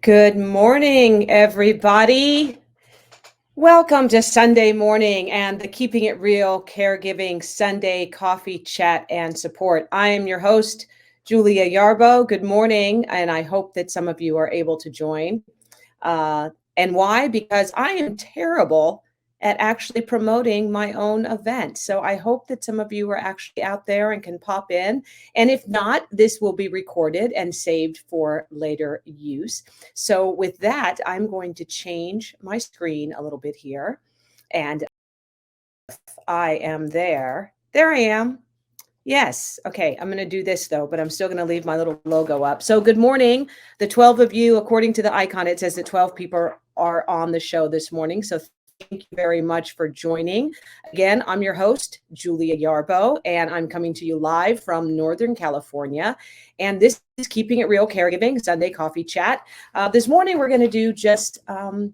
Good morning, everybody. Welcome to Sunday morning and the Keeping It Real Caregiving Sunday Coffee Chat and Support. I am your host, Julia Yarbo. Good morning, and I hope that some of you are able to join. And why? Because I am terrible at actually promoting my own event. So I hope that some of you are actually out there and can pop in. And if not, this will be recorded and saved for later use. So with that, I'm going to change my screen a little bit here. And I am there. There I am. Yes. Okay. I'm going to do this though, but I'm still going to leave my little logo up. So good morning. The 12 of you, according to the icon, it says that 12 people are on the show this morning. So thank you very much for joining. Again, I'm your host, Julia Yarbo, and I'm coming to you live from Northern California. And this is Keeping It Real Caregiving Sunday Coffee Chat. This morning, we're going to do just 30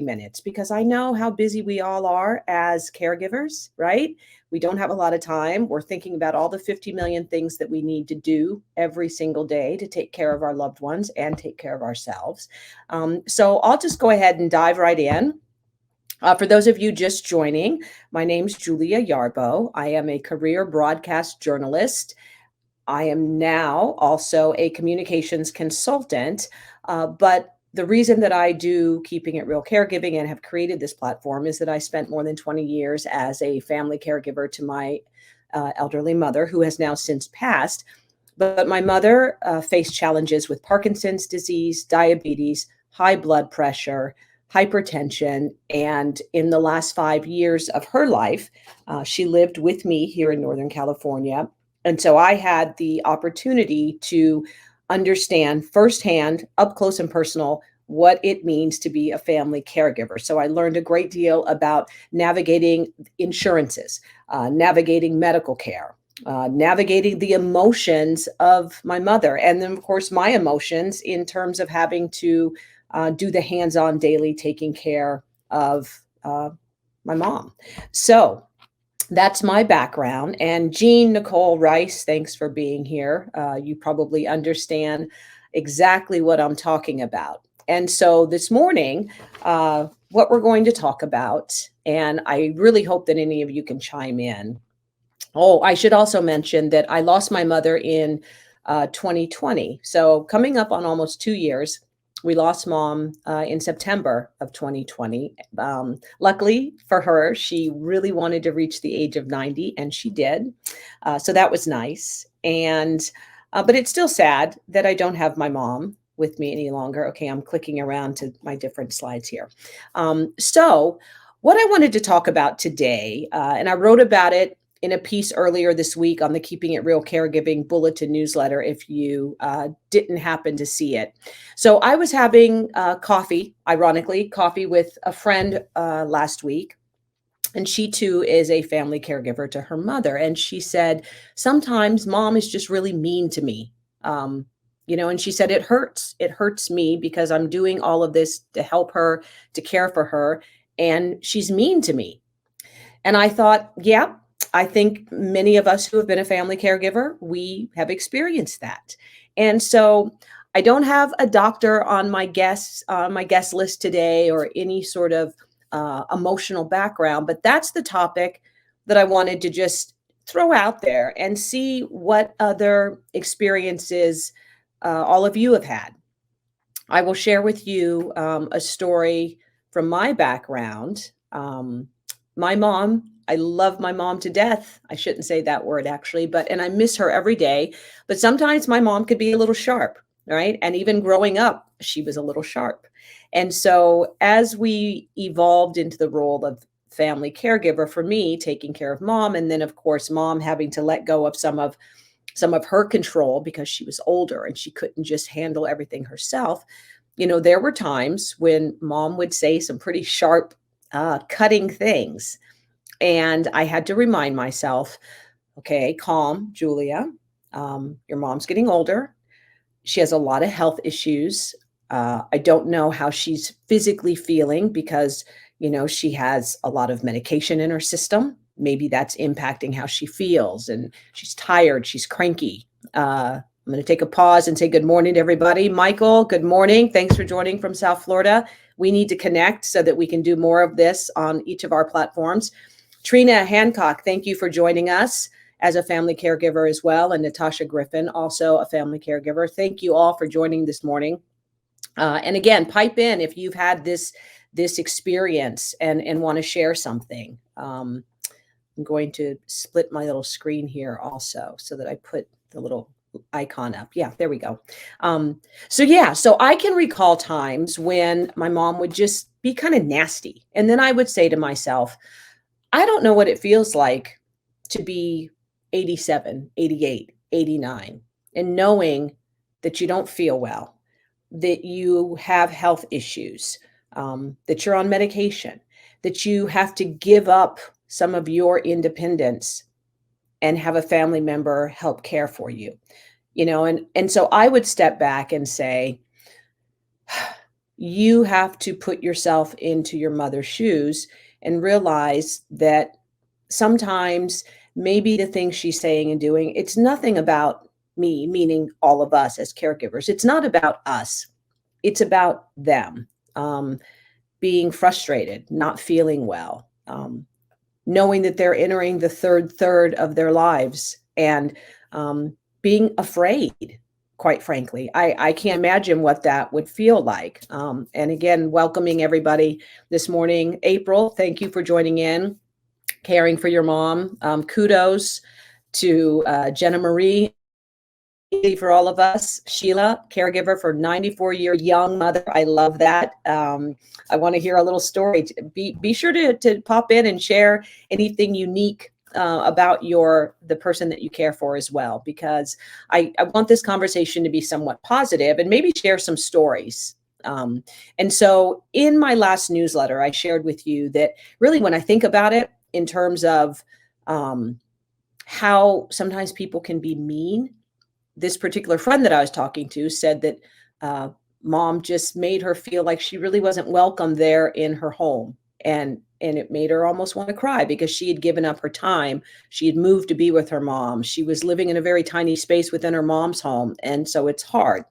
minutes because I know how busy we all are as caregivers, right? We don't have a lot of time. We're thinking about all the 50 million things that we need to do every single day to take care of our loved ones and take care of ourselves. So I'll just go ahead and dive right in. For those of you just joining, my name's Julia Yarbo. I am a career broadcast journalist. I am now also a communications consultant, but the reason that I do Keeping It Real Caregiving and have created this platform is that I spent more than 20 years as a family caregiver to my elderly mother, who has now since passed. But my mother faced challenges with Parkinson's disease, diabetes, high blood pressure, hypertension. And in the last 5 years of her life, she lived with me here in Northern California. And so I had the opportunity to understand firsthand, up close and personal, what it means to be a family caregiver. So I learned a great deal about navigating insurances, navigating medical care, navigating the emotions of my mother, and then, of course, my emotions in terms of having to do the hands-on daily taking care of my mom. So that's my background. And Jean Nicole Rice, thanks for being here. You probably understand exactly what I'm talking about. And so this morning, what we're going to talk about, and I really hope that any of you can chime in. Oh, I should also mention that I lost my mother in 2020. So coming up on almost 2 years. We lost mom in September of 2020. Luckily for her, she really wanted to reach the age of 90, and she did. So that was nice. But it's still sad that I don't have my mom with me any longer. Okay, I'm clicking around to my different slides here. So what I wanted to talk about today, and I wrote about it in a piece earlier this week on the Keeping It Real Caregiving Bulletin newsletter, if you didn't happen to see it. So I was having coffee with a friend last week. And she too is a family caregiver to her mother. And she said, sometimes mom is just really mean to me. And she said, it hurts. It hurts me because I'm doing all of this to help her, to care for her. And she's mean to me. And I thought, yeah, I think many of us who have been a family caregiver, we have experienced that. And so I don't have a doctor on my guest list today or any sort of emotional background, but that's the topic that I wanted to just throw out there and see what other experiences all of you have had. I will share with you a story from my background. My mom, I love my mom to death. I shouldn't say that word actually, and I miss her every day. But sometimes my mom could be a little sharp, right? And even growing up, she was a little sharp. And so as we evolved into the role of family caregiver, for me, taking care of mom, and then of course, mom having to let go of some of her control because she was older and she couldn't just handle everything herself. There were times when mom would say some pretty sharp, cutting things. And I had to remind myself, okay, calm, Julia. Your mom's getting older. She has a lot of health issues. I don't know how she's physically feeling because, she has a lot of medication in her system. Maybe that's impacting how she feels, and she's tired, she's cranky. I'm going to take a pause and say good morning to everybody. Michael, good morning. Thanks for joining from South Florida. We need to connect so that we can do more of this on each of our platforms. Trina Hancock, thank you for joining us as a family caregiver as well. And Natasha Griffin, also a family caregiver. Thank you all for joining this morning. And again, pipe in if you've had this experience and want to share something. I'm going to split my little screen here also so that I put the little icon up. Yeah, there we go. So I can recall times when my mom would just be kind of nasty. And then I would say to myself, I don't know what it feels like to be 87, 88, 89, and knowing that you don't feel well, that you have health issues, that you're on medication, that you have to give up some of your independence and have a family member help care for you, and so I would step back and say, you have to put yourself into your mother's shoes and realize that sometimes maybe the things she's saying and doing, it's nothing about me, meaning all of us as caregivers. It's not about us. It's about them, being frustrated, not feeling well, knowing that they're entering the third of their lives, and being afraid, quite frankly. I can't imagine what that would feel like. And again, welcoming everybody this morning. April, thank you for joining in, caring for your mom. Kudos to Jenna Marie, for all of us. Sheila, caregiver for 94-year young mother. I love that. I want to hear a little story. Be sure to pop in and share anything unique about the person that you care for as well, because I want this conversation to be somewhat positive and maybe share some stories. And so in my last newsletter, I shared with you that really when I think about it in terms of how sometimes people can be mean, this particular friend that I was talking to said that mom just made her feel like she really wasn't welcome there in her home. And it made her almost want to cry because she had given up her time. She had moved to be with her mom. She was living in a very tiny space within her mom's home. And so it's hard.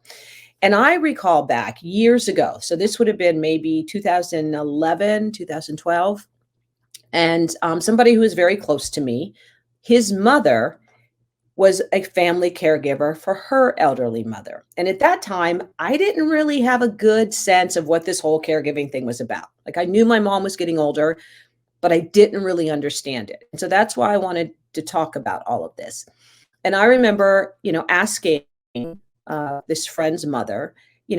And I recall back years ago, so this would have been maybe 2011, 2012, and somebody who was very close to me, his mother was a family caregiver for her elderly mother. And at that time, I didn't really have a good sense of what this whole caregiving thing was about. Like, I knew my mom was getting older, but I didn't really understand it. And so that's why I wanted to talk about all of this. And I remember, asking this friend's mother,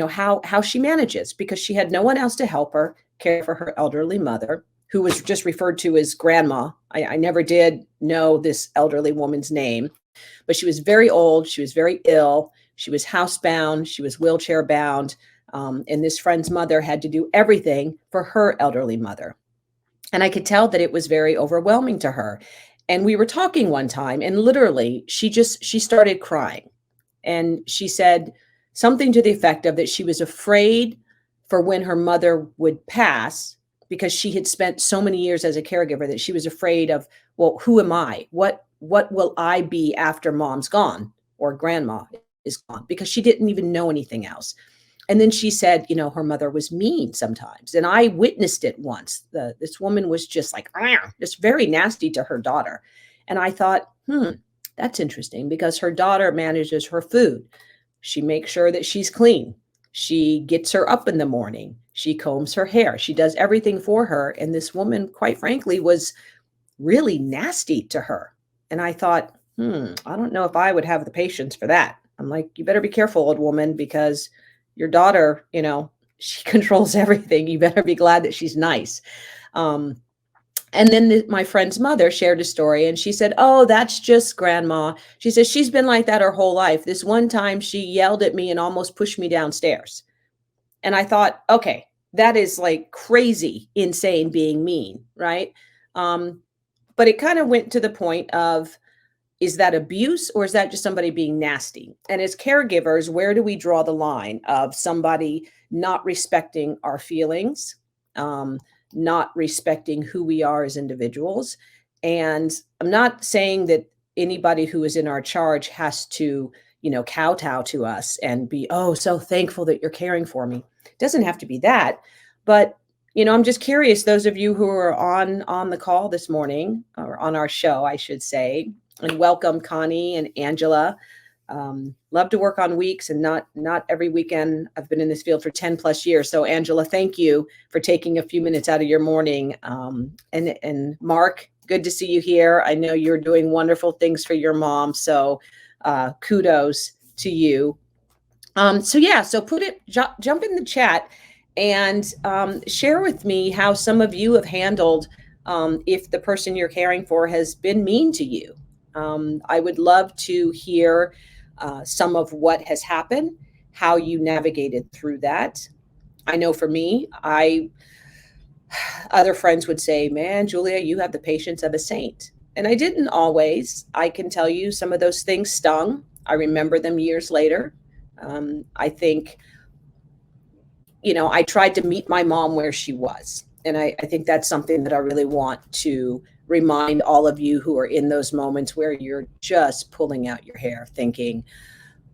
how she manages, because she had no one else to help her care for her elderly mother, who was just referred to as grandma. I never did know this elderly woman's name. But she was very old. She was very ill. She was housebound. She was wheelchair bound. And this friend's mother had to do everything for her elderly mother. And I could tell that it was very overwhelming to her. And we were talking one time, and literally she started crying. And she said something to the effect of that she was afraid for when her mother would pass, because she had spent so many years as a caregiver, that she was afraid of, well, who am I? What will I be after mom's gone or grandma is gone? Because she didn't even know anything else. And then she said, her mother was mean sometimes. And I witnessed it once. This woman was just like, just very nasty to her daughter. And I thought, that's interesting, because her daughter manages her food. She makes sure that she's clean. She gets her up in the morning. She combs her hair. She does everything for her. And this woman, quite frankly, was really nasty to her. And I thought, I don't know if I would have the patience for that. I'm like, you better be careful, old woman, because your daughter, she controls everything. You better be glad that she's nice. And then my friend's mother shared a story, and she said, oh, that's just grandma. She says, she's been like that her whole life. This one time she yelled at me and almost pushed me downstairs. And I thought, okay, that is like crazy, insane, being mean, right? But it kind of went to the point of, is that abuse, or is that just somebody being nasty? And as caregivers, where do we draw the line of somebody not respecting our feelings, not respecting who we are as individuals? And I'm not saying that anybody who is in our charge has to, kowtow to us and be, oh, so thankful that you're caring for me. It doesn't have to be that. But, I'm just curious, those of you who are on the call this morning, or on our show, I should say, and welcome Connie and Angela. Love to work on weeks and not every weekend. I've been in this field for 10 plus years. So Angela, thank you for taking a few minutes out of your morning. And Mark, good to see you here. I know you're doing wonderful things for your mom. So kudos to you. So jump in the chat and share with me how some of you have handled if the person you're caring for has been mean to you. I would love to hear some of what has happened, how you navigated through that. I know for me, other friends would say, man, Julia, you have the patience of a saint. And I didn't always. I can tell you some of those things stung. I remember them years later. I think, I tried to meet my mom where she was. And I think that's something that I really want to remind all of you who are in those moments where you're just pulling out your hair thinking,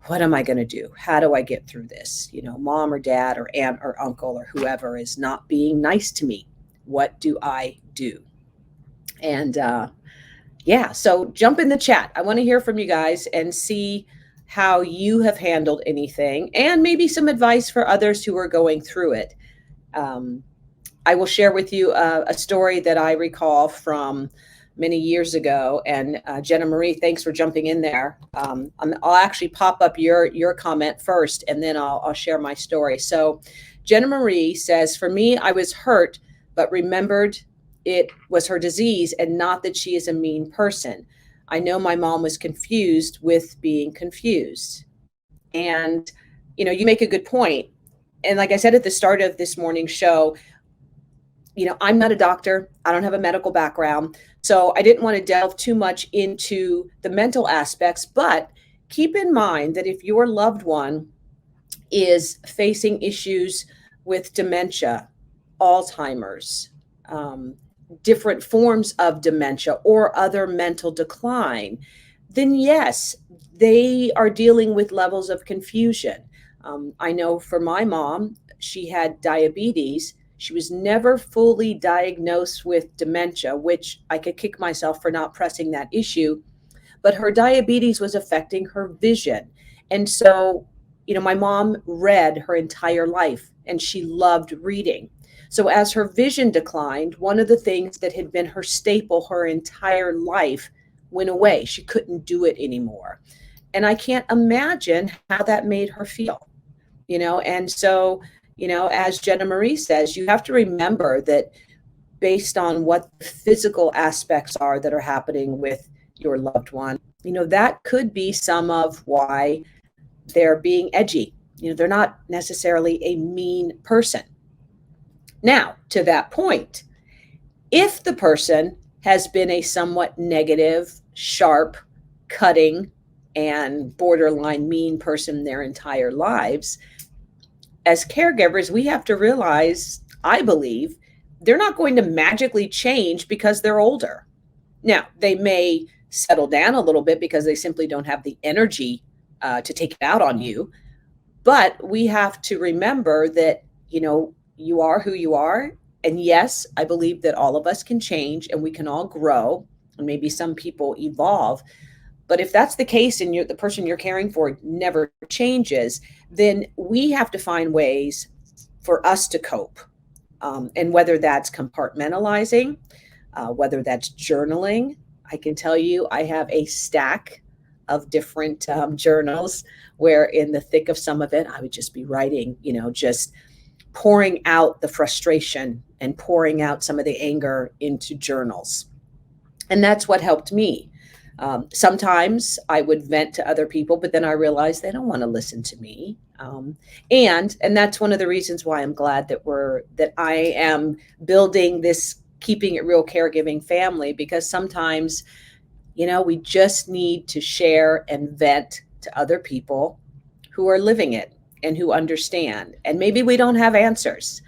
what am I going to do? How do I get through this? Mom or dad or aunt or uncle or whoever is not being nice to me. What do I do? And so jump in the chat. I want to hear from you guys and see how you have handled anything and maybe some advice for others who are going through it. I will share with you a story that I recall from many years ago. And Jenna Marie, thanks for jumping in there. I'll actually pop up your comment first, and then I'll share my story. So Jenna Marie says, for me, I was hurt, but remembered it was her disease and not that she is a mean person. I know my mom was confused with being confused. And, you make a good point. And like I said at the start of this morning's show, I'm not a doctor. I don't have a medical background. So I didn't want to delve too much into the mental aspects, but keep in mind that if your loved one is facing issues with dementia, Alzheimer's, different forms of dementia or other mental decline, then yes, they are dealing with levels of confusion. I know for my mom, she had diabetes. She was never fully diagnosed with dementia, which I could kick myself for not pressing that issue, but her diabetes was affecting her vision. And so, my mom read her entire life and she loved reading. So as her vision declined, one of the things that had been her staple her entire life went away. She couldn't do it anymore. And I can't imagine how that made her feel, and so, as Jenna Marie says, you have to remember that based on what the physical aspects are that are happening with your loved one, that could be some of why they're being edgy. They're not necessarily a mean person. Now, to that point, if the person has been a somewhat negative, sharp, cutting, and borderline mean person their entire lives, as caregivers, we have to realize, I believe, they're not going to magically change because they're older. Now, they may settle down a little bit because they simply don't have the energy to take it out on you. But we have to remember that, you are who you are. And yes, I believe that all of us can change and we can all grow, and maybe some people evolve. But if that's the case and the person you're caring for never changes, then we have to find ways for us to cope. And whether that's compartmentalizing, whether that's journaling. I can tell you I have a stack of different journals where in the thick of some of it, I would just be writing, just pouring out the frustration and pouring out some of the anger into journals. And that's what helped me. Sometimes I would vent to other people, but then I realized they don't want to listen to me. And that's one of the reasons why I'm glad that I am building this Keeping It Real Caregiving family, because sometimes, we just need to share and vent to other people who are living it and who understand. And maybe we don't have answers.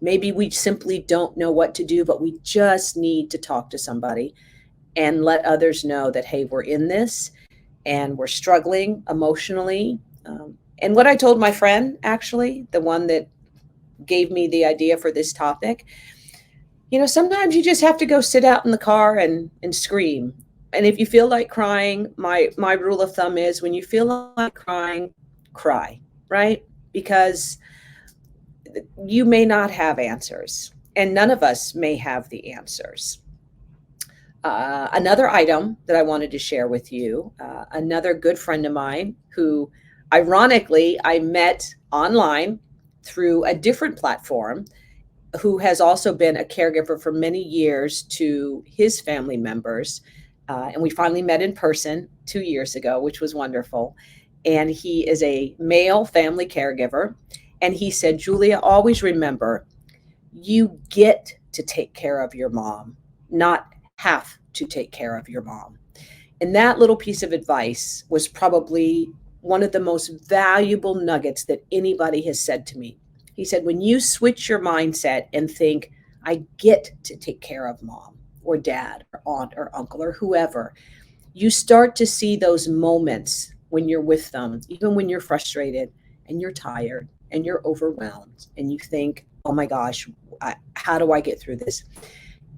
Maybe we simply don't know what to do, but we just need to talk to somebody and let others know that, hey, we're in this and we're struggling emotionally. And what I told my friend, actually, the one that gave me the idea for this topic, sometimes you just have to go sit out in the car and scream. And if you feel like crying, my rule of thumb is when you feel like crying, cry, right? Because you may not have answers, and none of us may have the answers. Another item that I wanted to share with you, another good friend of mine who, ironically, I met online through a different platform, who has also been a caregiver for many years to his family members. And we finally met in person 2 years ago, which was wonderful. And he is a male family caregiver. And he said, Julia, always remember, you get to take care of your mom, not have to take care of your mom. And that little piece of advice was probably one of the most valuable nuggets that anybody has said to me. He said, when you switch your mindset and think, I get to take care of mom or dad or aunt or uncle or whoever, you start to see those moments when you're with them, even when you're frustrated and you're tired and you're overwhelmed and you think, oh my gosh, how do I get through this?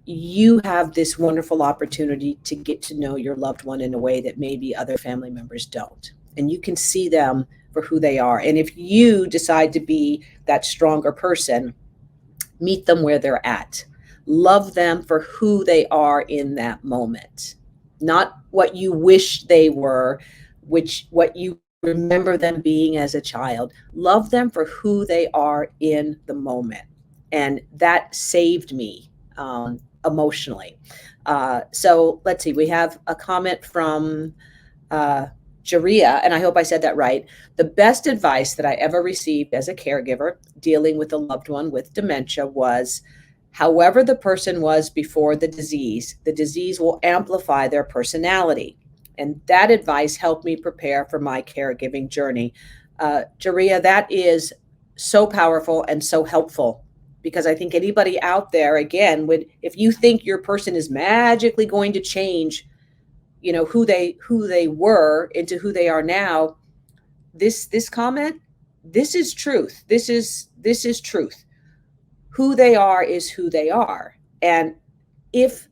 You have this wonderful opportunity to get to know your loved one in a way that maybe other family members don't. And you can see them for who they are. And if you decide to be that stronger person, meet them where they're at. Love them for who they are in that moment, not what you wish they were, what you remember them being as a child. Love them for who they are in the moment. And that saved me emotionally. So let's see, we have a comment from Jaria, and I hope I said that right. The best advice that I ever received as a caregiver dealing with a loved one with dementia was, however the person was before the disease will amplify their personality. And that advice helped me prepare for my caregiving journey. Jaria, that is so powerful and so helpful, because I think anybody out there, again, if you think your person is magically going to change, who they were into who they are now, this comment, this is truth. This is truth. Who they are is who they are. And if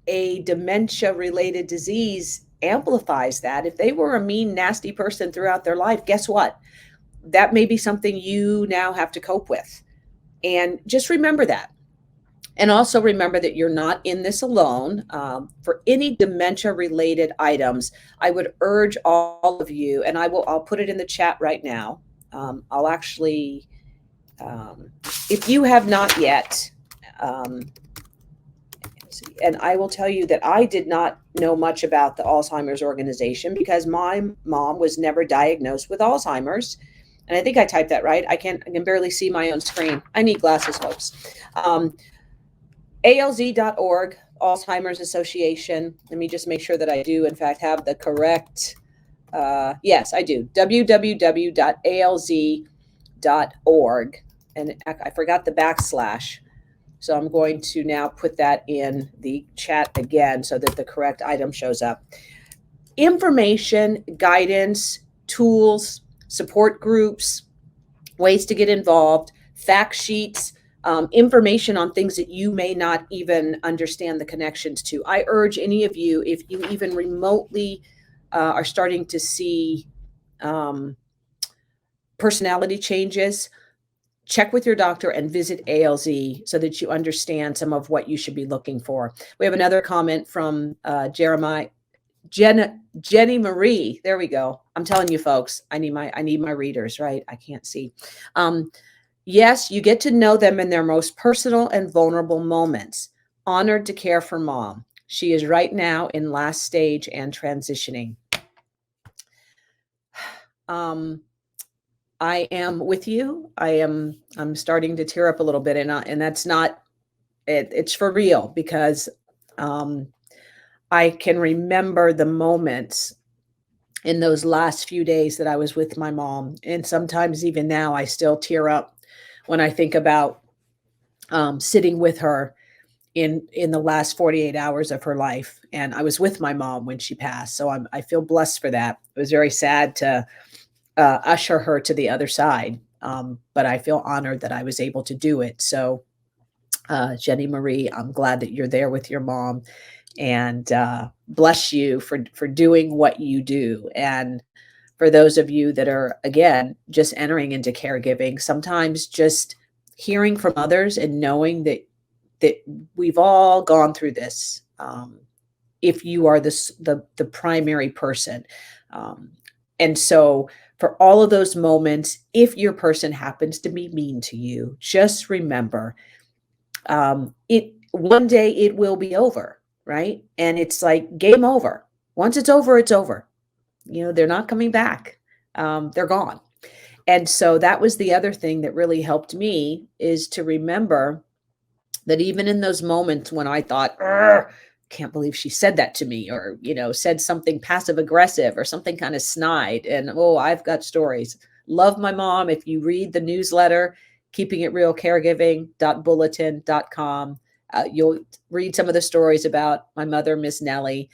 a dementia related disease amplifies that, if they were a mean, nasty person throughout their life, guess what? That may be something you now have to cope with. And just remember that. And also remember that you're not in this alone. For any dementia related items, I would urge all of you, and I'll put it in the chat right now. I'll actually, if you have not yet, and I will tell you that I did not know much about the Alzheimer's organization because my mom was never diagnosed with Alzheimer's. And I think I typed that right. I can barely see my own screen. I need glasses, folks. ALZ.org, Alzheimer's Association. Let me just make sure that I do, in fact, have the correct. Yes, I do. www.alz.org. And I forgot the backslash. So I'm going to now put that in the chat again so that the correct item shows up. Information, guidance, tools, support groups, ways to get involved, fact sheets, information on things that you may not even understand the connections to. I urge any of you, if you even remotely are starting to see personality changes, check with your doctor and visit ALZ so that you understand some of what you should be looking for. We have another comment from Jenny Marie. There we go. I'm telling you, folks, I need my readers, right? I can't see. Yes, you get to know them in their most personal and vulnerable moments. Honored to care for mom. She is right now in last stage and transitioning. I am with you. I'm starting to tear up a little bit, and that's not it. It's for real, because I can remember the moments in those last few days that I was with my mom, and sometimes even now I still tear up when I think about sitting with her in the last 48 hours of her life, and I was with my mom when she passed, so I feel blessed for that. It was very sad to usher her to the other side, but I feel honored that I was able to do it. So, Jenny Marie, I'm glad that you're there with your mom, and bless you for doing what you do. And for those of you that are, again, just entering into caregiving, sometimes just hearing from others and knowing that we've all gone through this. If you are the primary person, um, and so for all of those moments, if your person happens to be mean to you, just remember, it one day it will be over, right? And it's like game over. Once it's over, it's over. You know, they're not coming back. They're gone. And so that was the other thing that really helped me, is to remember that even in those moments when I thought, can't believe she said that to me, or, said something passive aggressive or something kind of snide. And oh, I've got stories. Love my mom. If you read the newsletter, keeping it real caregiving.bulletin.com, you'll read some of the stories about my mother, Miss Nellie.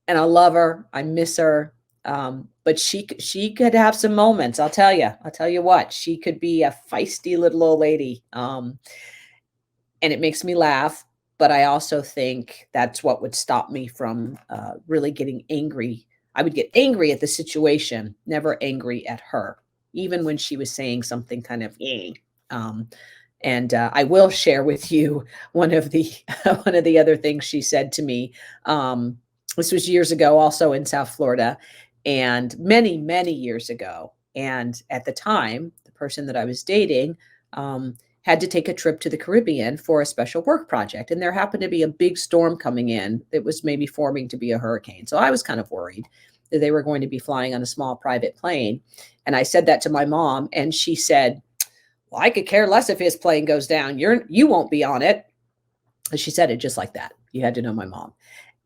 And I love her. I miss her. But she could have some moments. I'll tell you what, she could be a feisty little old lady. And it makes me laugh, but I also think that's what would stop me from really getting angry. I would get angry at the situation, never angry at her, even when she was saying something kind of, um, and I will share with you one of the one of the other things she said to me. This was years ago, also in South Florida, and many, many years ago. And at the time, the person that I was dating had to take a trip to the Caribbean for a special work project. And there happened to be a big storm coming in that was maybe forming to be a hurricane. So I was kind of worried that they were going to be flying on a small private plane. And I said that to my mom, and she said, well, I could care less if his plane goes down. You won't be on it. And she said it just like that. You had to know my mom.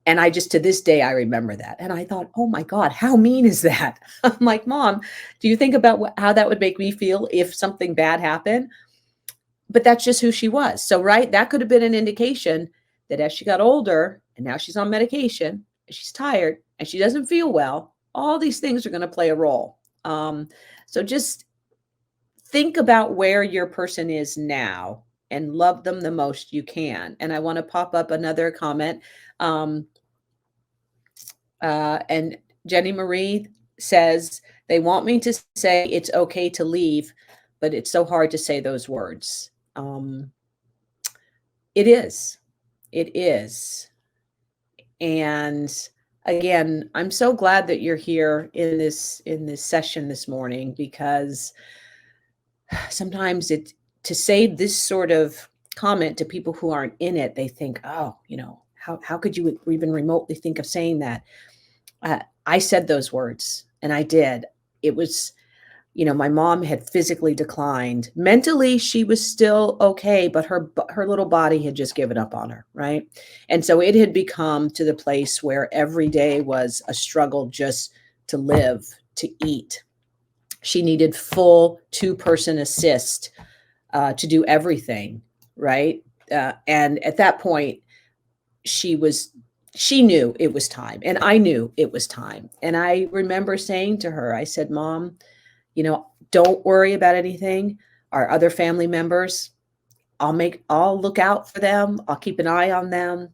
And I just, to this day, I remember that. And I thought, oh my God, how mean is that? I'm like, Mom, do you think about how that would make me feel if something bad happened? But that's just who she was. So, right, that could have been an indication that as she got older and now she's on medication, and she's tired and she doesn't feel well, all these things are going to play a role. So just think about where your person is now and love them the most you can. And I want to pop up another comment. And Jenny Marie says, they want me to say it's okay to leave, but it's so hard to say those words. It is. It is. And again, I'm so glad that you're here in this session this morning, because sometimes to say this sort of comment to people who aren't in it, they think, oh, how could you even remotely think of saying that? I said those words, and I did. It was, my mom had physically declined. Mentally, she was still okay, but her little body had just given up on her, right? And so it had become to the place where every day was a struggle just to live, to eat. She needed full two-person assist to do everything, right? And at that point, she knew it was time, and I knew it was time. And I remember saying to her, I said, Mom, don't worry about anything. Our other family members, I'll look out for them. I'll keep an eye on them.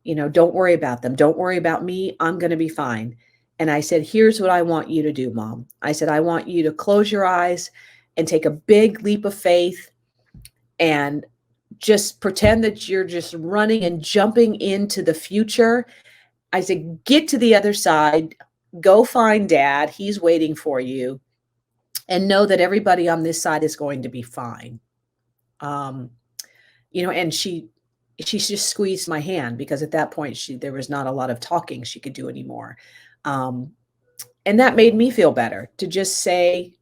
Don't worry about them. Don't worry about me. I'm going to be fine. And I said, here's what I want you to do, Mom. I said, I want you to close your eyes and take a big leap of faith and just pretend that you're just running and jumping into the future. I said, get to the other side, go find Dad. He's waiting for you. And know that everybody on this side is going to be fine. And she just squeezed my hand, because at that point there was not a lot of talking she could do anymore. And that made me feel better, to just say,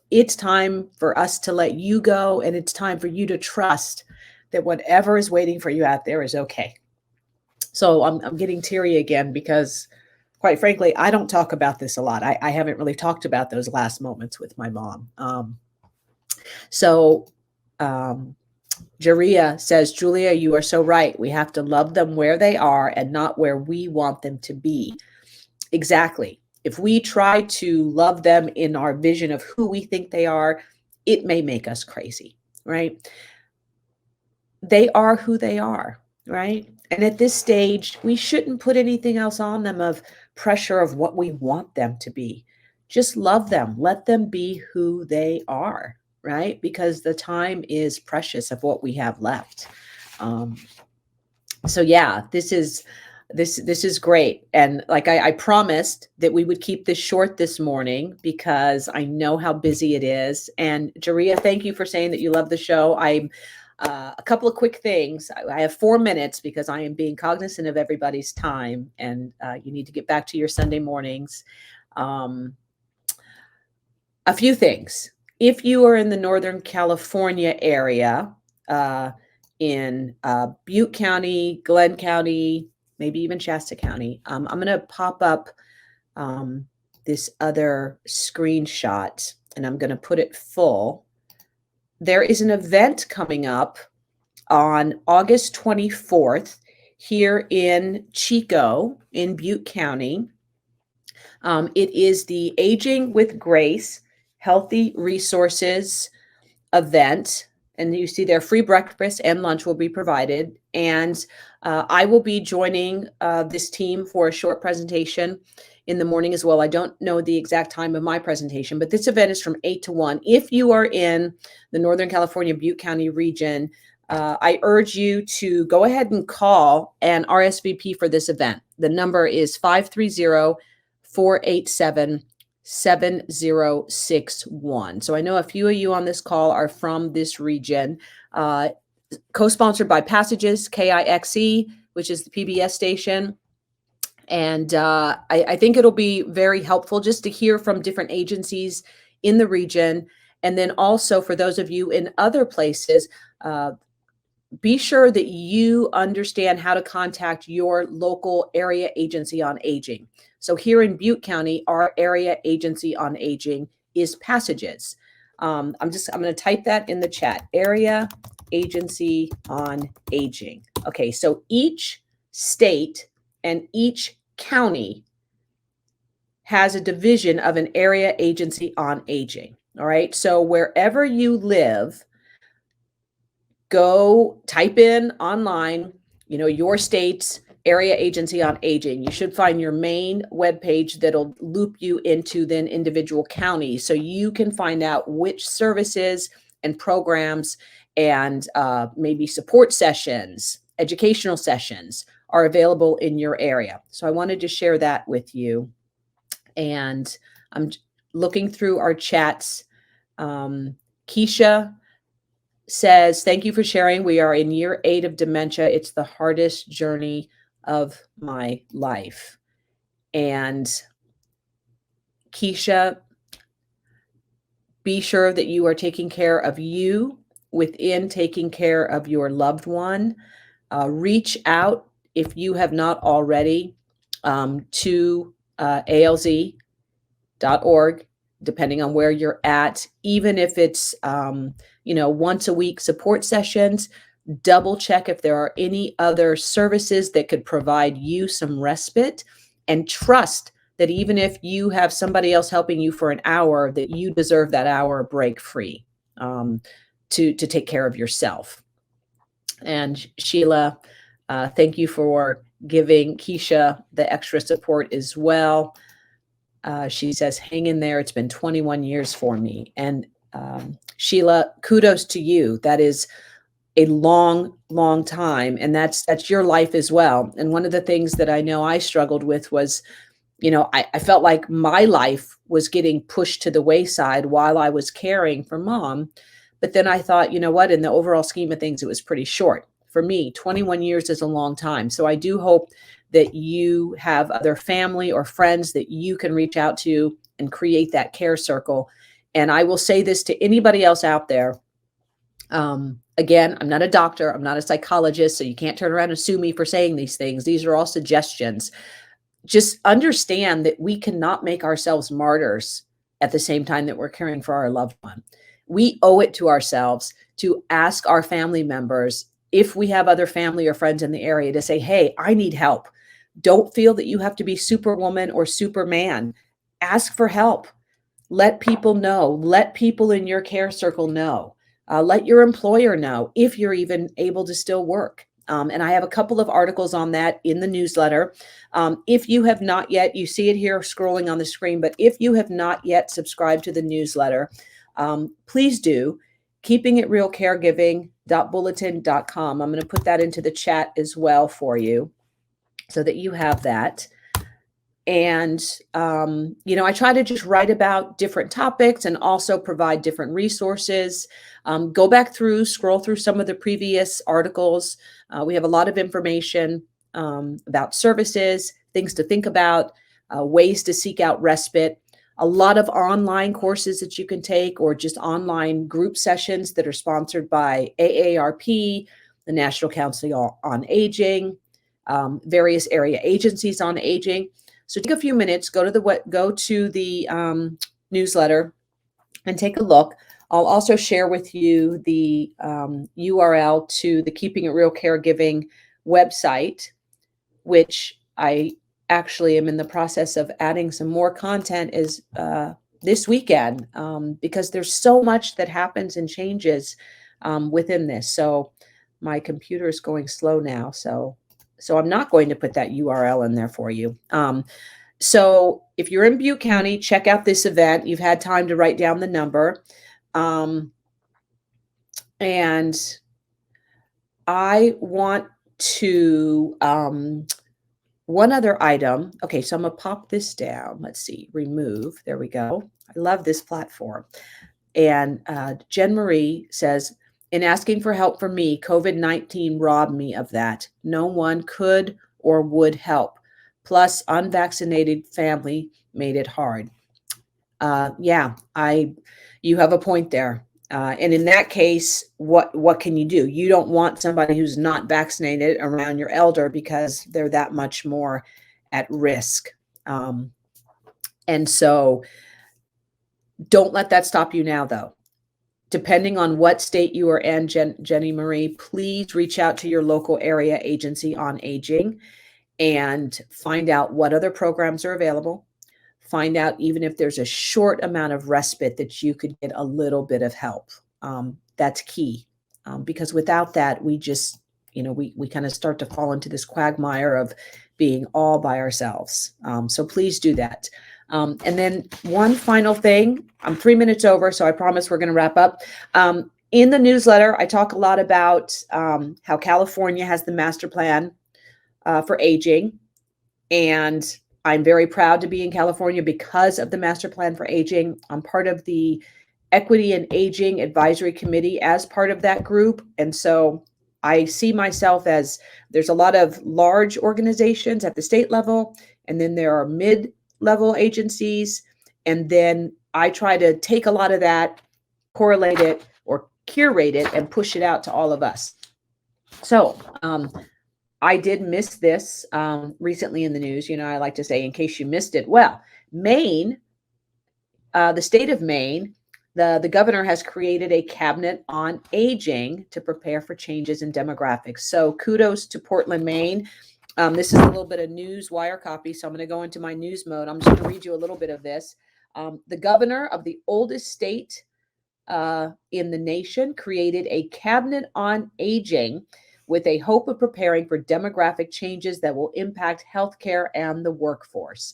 it's time for us to let you go, and it's time for you to trust that whatever is waiting for you out there is okay. So I'm getting teary again, because quite frankly, I don't talk about this a lot. I haven't really talked about those last moments with my mom. So Jaria says, Julia, you are so right. We have to love them where they are and not where we want them to be. Exactly. If we try to love them in our vision of who we think they are, it may make us crazy, right? They are who they are, right? And at this stage, we shouldn't put anything else on them of pressure of what we want them to be. Just love them. Let them be who they are, right? Because the time is precious of what we have left. Um, so yeah, this is great. And like I promised that we would keep this short this morning because I know how busy it is. And Jaria, thank you for saying that you love the show. I'm a couple of quick things. I have 4 minutes because I am being cognizant of everybody's time, and you need to get back to your Sunday mornings. Um, a few things. If you are in the Northern California area, in Butte County, Glenn County, maybe even Shasta County, I'm going to pop up this other screenshot and I'm going to put it full. There is an event coming up on August 24th here in Chico in Butte County. It is the Aging with Grace Healthy Resources event. And you see there, free breakfast and lunch will be provided. And I will be joining this team for a short presentation in the morning as well. I don't know the exact time of my presentation, but this event is from 8 to 1. If you are in the Northern California, Butte County region, I urge you to go ahead and call and RSVP for this event. The number is 530-487-7061. So I know a few of you on this call are from this region. Co-sponsored by Passages, KIXE, which is the PBS station. And I think it'll be very helpful just to hear from different agencies in the region. And then also for those of you in other places, be sure that you understand how to contact your local area agency on aging. So here in Butte County, our area agency on aging is Passages. I'm going to type that in the chat. Area agency on aging. Okay, so each state and each county has a division of an area agency on aging. All right, so wherever you live, go type in online, your state's area agency on aging. You should find your main webpage that'll loop you into then individual counties so you can find out which services and programs and maybe support sessions, educational sessions are available in your area. So I wanted to share that with you. And I'm looking through our chats. Keisha says, thank you for sharing. We are in year 8 of dementia. It's the hardest journey of my life. And Keisha, be sure that you are taking care of you within taking care of your loved one. Reach out if you have not already to alz.org, depending on where you're at, even if it's once a week support sessions. Double check if there are any other services that could provide you some respite, and trust that even if you have somebody else helping you for an hour, that you deserve that hour break free to take care of yourself. And Sheila, thank you for giving Keisha the extra support as well. She says, hang in there. It's been 21 years for me. And Sheila, kudos to you. That is a long, long time. And that's your life as well. And one of the things that I know I struggled with was, I felt like my life was getting pushed to the wayside while I was caring for mom. But then I thought, you know what, in the overall scheme of things, it was pretty short. For me, 21 years is a long time. So I do hope that you have other family or friends that you can reach out to and create that care circle. And I will say this to anybody else out there. Again, I'm not a doctor. I'm not a psychologist. So you can't turn around and sue me for saying these things. These are all suggestions. Just understand that we cannot make ourselves martyrs at the same time that we're caring for our loved one. We owe it to ourselves to ask our family members, if we have other family or friends in the area, to say, hey, I need help. Don't feel that you have to be superwoman or superman. Ask for help. Let people know. Let people in your care circle know. Let your employer know if you're even able to still work. And I have a couple of articles on that in the newsletter. If you have not yet, you see it here scrolling on the screen, but if you have not yet subscribed to the newsletter, please do. keepingitrealcaregiving.bulletin.com. I'm going to put that into the chat as well for you so that you have that. And, I try to just write about different topics and also provide different resources. Go back through, scroll through some of the previous articles. We have a lot of information about services, things to think about, ways to seek out respite, a lot of online courses that you can take, or just online group sessions that are sponsored by AARP, the National Council on Aging, various area agencies on aging. So take a few minutes, go to the newsletter and take a look. I'll also share with you the URL to the Keeping It Real Caregiving website, which I actually am in the process of adding some more content this weekend, because there's so much that happens and changes within this. So my computer is going slow now, so I'm not going to put that URL in there for you. So if you're in Butte County, check out this event. You've had time to write down the number. And I want to, one other item. Okay, so I'm going to pop this down. Let's see, remove. There we go. I love this platform. And Jen Marie says, in asking for help from me, COVID-19 robbed me of that. No one could or would help. Plus, unvaccinated family made it hard. You have a point there. And in that case, what can you do? You don't want somebody who's not vaccinated around your elder because they're that much more at risk. And so don't let that stop you now, though. Depending on what state you are in, Jenny Marie, please reach out to your local area agency on aging and find out what other programs are available. Find out even if there's a short amount of respite that you could get a little bit of help. That's key, because without that, we just, we kind of start to fall into this quagmire of being all by ourselves. So please do that. And then one final thing, I'm 3 minutes over, so I promise we're going to wrap up. In the newsletter, I talk a lot about how California has the master plan for aging. And I'm very proud to be in California because of the master plan for aging. I'm part of the Equity and Aging Advisory Committee as part of that group. And so I see myself as, there's a lot of large organizations at the state level, and then there are mid-level agencies. And then I try to take a lot of that, correlate it or curate it, and push it out to all of us. So I did miss this recently in the news. I like to say, in case you missed it. Well, Maine, the state of Maine, the governor has created a cabinet on aging to prepare for changes in demographics. So kudos to Portland, Maine. This is a little bit of news wire copy, so I'm going to go into my news mode. I'm just going to read you a little bit of this. The governor of the oldest state in the nation created a cabinet on aging with a hope of preparing for demographic changes that will impact healthcare and the workforce.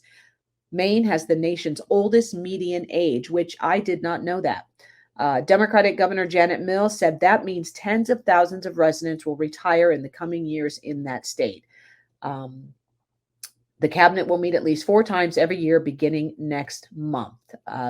Maine has the nation's oldest median age, which I did not know that. Democratic Governor Janet Mills said that means tens of thousands of residents will retire in the coming years in that state. The cabinet will meet at least 4 times every year beginning next month.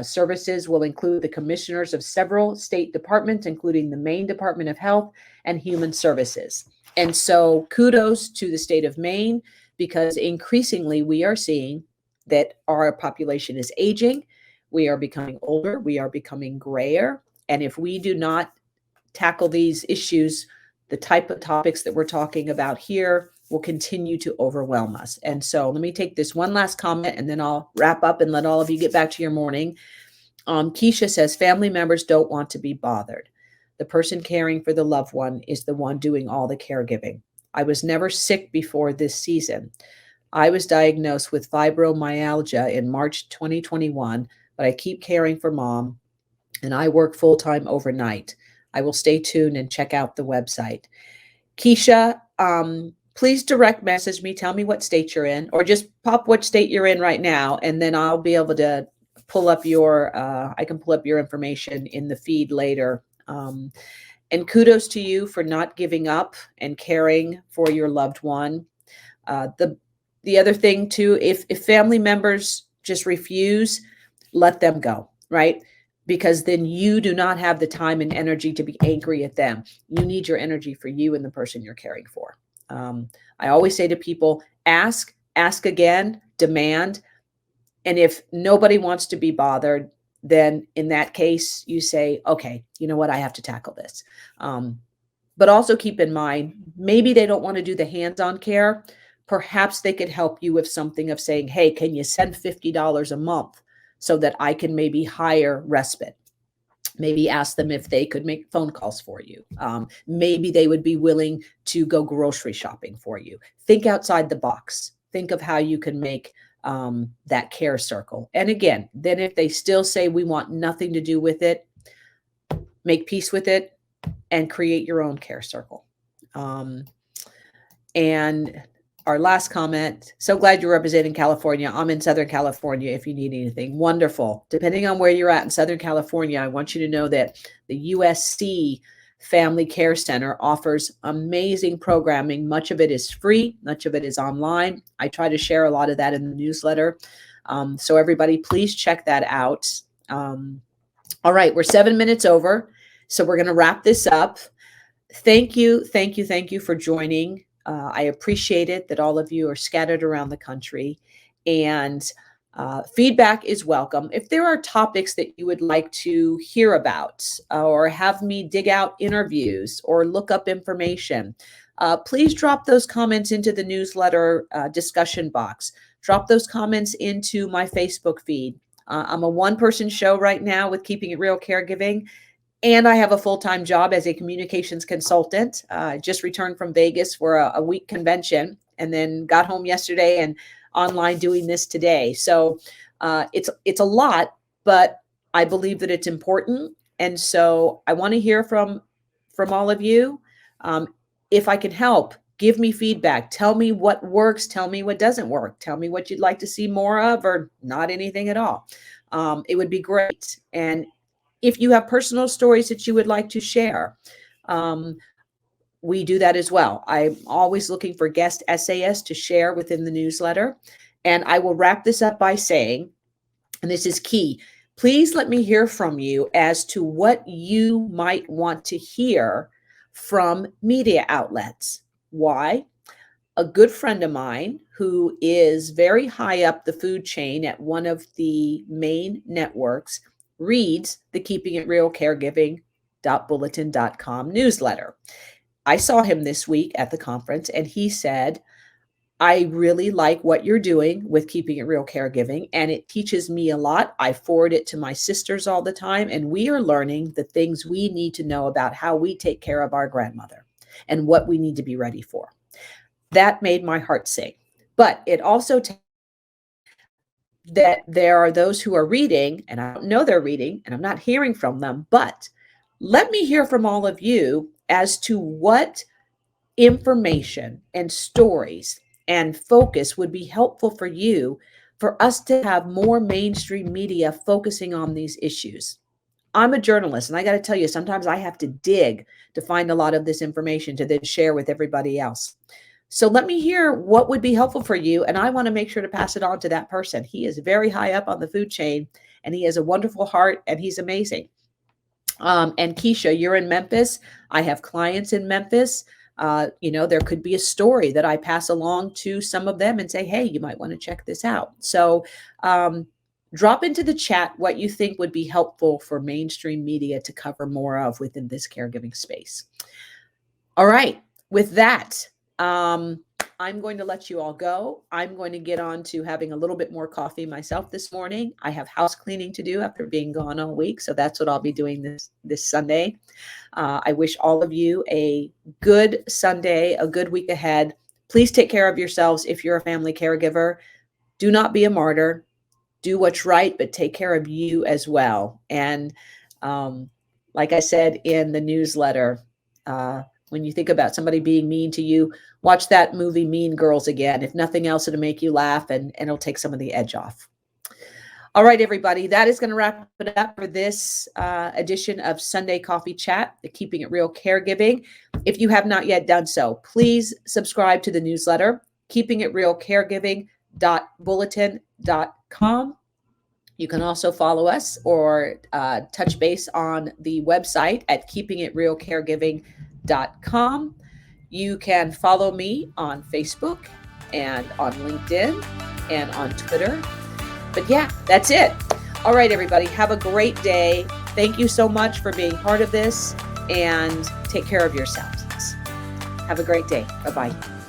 Services will include the commissioners of several state departments, including the Maine Department of Health and Human Services. And so kudos to the state of Maine, because increasingly we are seeing that our population is aging. We are becoming older. We are becoming grayer. And if we do not tackle these issues, the type of topics that we're talking about here will continue to overwhelm us. And so let me take this one last comment and then I'll wrap up and let all of you get back to your morning. Keisha says family members don't want to be bothered. The person caring for the loved one is the one doing all the caregiving. I was never sick before this season. I was diagnosed with fibromyalgia in March 2021, but I keep caring for mom and I work full time overnight. I will stay tuned and check out the website. Keisha, please direct message me. Tell me what state you're in, or just pop what state you're in right now, and then I'll be able to pull up your. I can pull up your information in the feed later. And kudos to you for not giving up and caring for your loved one. The other thing too, if family members just refuse, let them go, right? Because then you do not have the time and energy to be angry at them. You need your energy for you and the person you're caring for. I always say to people, ask again, demand. And if nobody wants to be bothered, then in that case, you say, okay, you know what? I have to tackle this. But also keep in mind, maybe they don't want to do the hands-on care. Perhaps they could help you with something of saying, hey, can you send $50 a month so that I can maybe hire respite? Maybe ask them if they could make phone calls for you. Maybe they would be willing to go grocery shopping for you. Think outside the box. Think of how you can make that care circle. And again, then if they still say we want nothing to do with it, make peace with it and create your own care circle. And our last comment, so glad you're representing California. I'm in Southern California if you need anything. Wonderful. Depending on where you're at in Southern California, I want you to know that the USC Family Care Center offers amazing programming. Much of it is free. Much of it is online. I try to share a lot of that in the newsletter. So everybody, please check that out. All right, we're 7 minutes over. So we're going to wrap this up. Thank you for joining. I appreciate it that all of you are scattered around the country, and feedback is welcome. If there are topics that you would like to hear about or have me dig out interviews or look up information, please drop those comments into the newsletter discussion box. Drop those comments into my Facebook feed. I'm a one-person show right now with Keeping It Real Caregiving. And I have a full-time job as a communications consultant. Just returned from Vegas for a week convention and then got home yesterday and online doing this today. So it's a lot, but I believe that it's important. And so I want to hear from all of you. If I can help, give me feedback. Tell me what works. Tell me what doesn't work. Tell me what you'd like to see more of or not anything at all. It would be great. And if you have personal stories that you would like to share, we do that as well. I'm always looking for guest essayists to share within the newsletter. And I will wrap this up by saying, and this is key, please let me hear from you as to what you might want to hear from media outlets. Why? A good friend of mine who is very high up the food chain at one of the main networks reads the Keeping It Real Caregiving.bulletin.com newsletter. I saw him this week at the conference and he said, I really like what you're doing with Keeping It Real Caregiving and it teaches me a lot. I forward it to my sisters all the time and we are learning the things we need to know about how we take care of our grandmother and what we need to be ready for. That made my heart sing. But it also that there are those who are reading, and I don't know they're reading, and I'm not hearing from them, but let me hear from all of you as to what information and stories and focus would be helpful for you for us to have more mainstream media focusing on these issues. I'm a journalist, and I got to tell you, sometimes I have to dig to find a lot of this information to then share with everybody else. So let me hear what would be helpful for you. And I want to make sure to pass it on to that person. He is very high up on the food chain and he has a wonderful heart and he's amazing. And Keisha, you're in Memphis. I have clients in Memphis. There could be a story that I pass along to some of them and say, hey, you might want to check this out. So drop into the chat what you think would be helpful for mainstream media to cover more of within this caregiving space. All right. With that, I'm I'm going to let you all go. I'm going to get on to having a little bit more coffee myself this morning. I have house cleaning to do after being gone all week, so that's what I'll be doing this Sunday. I wish all of you a good Sunday, a good week ahead. Please take care of yourselves if you're a family caregiver. Do not be a martyr. Do what's right, but take care of you as well. And like I said in the newsletter, when you think about somebody being mean to you, watch that movie Mean Girls again. If nothing else, it'll make you laugh and it'll take some of the edge off. All right, everybody, that is going to wrap it up for this edition of Sunday Coffee Chat, the Keeping It Real Caregiving. If you have not yet done so, please subscribe to the newsletter, keepingitrealcaregiving.bulletin.com. You can also follow us or touch base on the website at keepingitrealcaregiving.com. You can follow me on Facebook and on LinkedIn and on Twitter. But yeah, that's it. All right, everybody, have a great day. Thank you so much for being part of this, and take care of yourselves. Have a great day. Bye-bye.